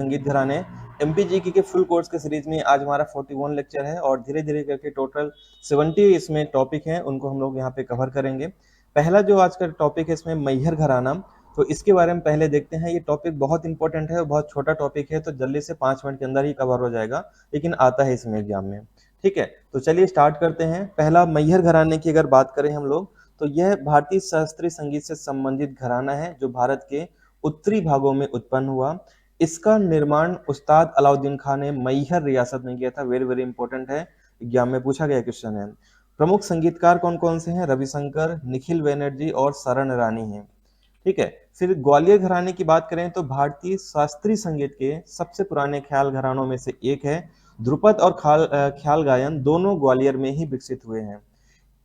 संगीत घराने एमपीजीके के फुल कोर्स के सीरीज में आज हमारा 41 लेक्चर है और धीरे धीरे करके टोटल 70 इसमें टॉपिक हैं, उनको हम लोग यहाँ पे कवर करेंगे। पहला जो आज का टॉपिक है इसमें मैहर घराना, तो इसके बारे में पहले देखते हैं। ये टॉपिक बहुत इंपॉर्टेंट है और बहुत छोटा टॉपिक है, तो जल्दी से 5 मिनट के अंदर ही कवर हो जाएगा, लेकिन आता है इसमें एग्जाम में। ठीक है, तो चलिए स्टार्ट करते हैं। पहला मैहर घराने की अगर बात करें हम लोग, तो यह भारतीय शास्त्रीय संगीत से संबंधित घराना है जो भारत के उत्तरी भागों में उत्पन्न हुआ। इसका निर्माण उस्ताद अलाउद्दीन खान ने मैहर रियासत में किया था। वेरी वेरी इंपॉर्टेंट है, एग्जाम में पूछा गया क्वेश्चन है। प्रमुख संगीतकार कौन कौन से हैं? रविशंकर, निखिल बैनर्जी और शरण रानी हैं। ठीक है, फिर ग्वालियर घराने की बात करें तो भारतीय शास्त्रीय संगीत के सबसे पुराने ख्याल घरानों में से एक है। ध्रुपद और ख्याल गायन दोनों ग्वालियर में ही विकसित हुए हैं।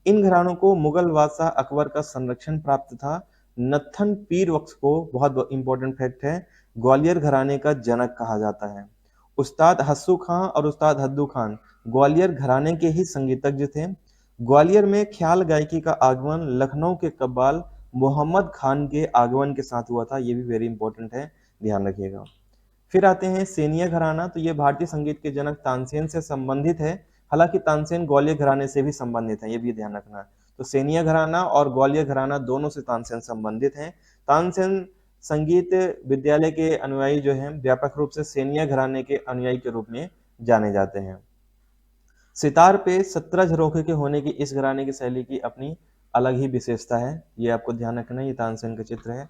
इन घरानों को मुगल बादशाह अकबर का संरक्षण प्राप्त था। नत्थन पीर बख्श को, बहुत इंपॉर्टेंट फैक्ट है, ग्वालियर घराने का जनक कहा जाता है। उस्ताद हस्सू खां और उस्ताद हद्दू खान ग्वालियर घराने के ही संगीतज्ञ थे। ग्वालियर में ख्याल गायकी का आगमन लखनऊ के कव्वाल मोहम्मद खान के आगमन के साथ हुआ था। ये भी वेरी इंपॉर्टेंट है, ध्यान रखिएगा। फिर आते हैं सेनिया घराना, तो ये भारतीय संगीत के जनक तानसेन से संबंधित है। हालांकि तानसेन ग्वालियर घराने से भी संबंधित है, ये भी ध्यान रखना है। तो सेनिया घराना और ग्वालियर घराना दोनों से तानसेन संबंधित हैं। तानसेन संगीत विद्यालय के अनुयायी जो हैं व्यापक रूप से सेनिया घराने के अनुयायी के रूप में जाने जाते हैं। सितार पे 17 झरोखे के होने की इस घराने की शैली की अपनी अलग ही विशेषता है, ये आपको ध्यान रखना है। ये तानसेन का चित्र है।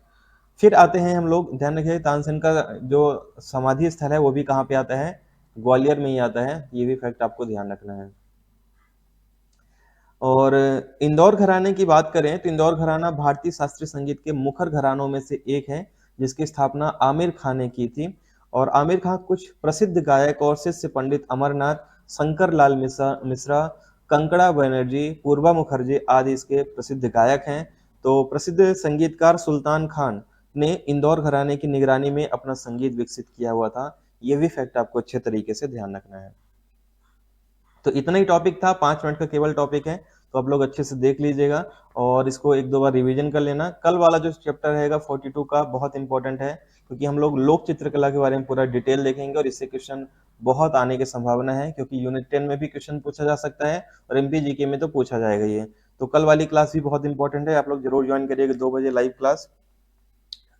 फिर आते हैं हम लोग, ध्यान रखिए, तानसेन का जो समाधि स्थल है वो भी कहाँ पे आता है? ग्वालियर में ही आता है। ये भी फैक्ट आपको ध्यान रखना है। और इंदौर घराने की बात करें तो इंदौर घराना भारतीय शास्त्रीय संगीत के मुखर घरानों में से एक है, जिसकी स्थापना आमिर खान ने की थी। और आमिर खान कुछ प्रसिद्ध गायक और शिष्य पंडित अमरनाथ, शंकर लाल मिश्रा, कंकड़ा बनर्जी, पूर्वा मुखर्जी आदि इसके प्रसिद्ध गायक हैं। तो प्रसिद्ध संगीतकार सुल्तान खान ने इंदौर घराने की निगरानी में अपना संगीत विकसित किया हुआ था। ये भी फैक्ट आपको अच्छे तरीके से ध्यान रखना है। तो इतना ही टॉपिक था, 5 मिनट का केवल टॉपिक है, तो आप लोग अच्छे से देख लीजिएगा और इसको एक दो बार रिवीजन कर लेना। कल वाला जो चैप्टर रहेगा 42 का, बहुत इंपॉर्टेंट है, क्योंकि हम लोग लोक चित्रकला के बारे में पूरा डिटेल देखेंगे और इससे क्वेश्चन बहुत आने की संभावना है, क्योंकि यूनिट 10 में भी क्वेश्चन पूछा जा सकता है और एमपीजीके में तो पूछा जाएगा ये। तो कल वाली क्लास भी बहुत इंपॉर्टेंट है, आप लोग जरूर ज्वाइन करिएगा 2 बजे लाइव क्लास।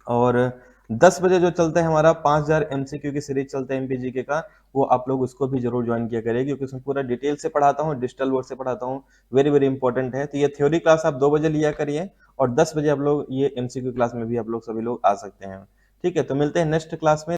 और 10 बजे जो चलता है हमारा 5000 एमसीक्यू की सीरीज चलता है एमपीजीके का, वो आप लोग उसको भी जरूर ज्वाइन किया करिए, क्योंकि उसमें पूरा डिटेल से पढ़ाता हूँ, डिजिटल बोर्ड से पढ़ाता हूँ। वेरी वेरी इंपॉर्टेंट है। तो ये थ्योरी क्लास आप 2 बजे लिया करिए और 10 बजे आप लोग ये एमसीक्यू क्लास में भी आप लोग सभी लोग आ सकते हैं। ठीक है, तो मिलते हैं नेक्स्ट क्लास में।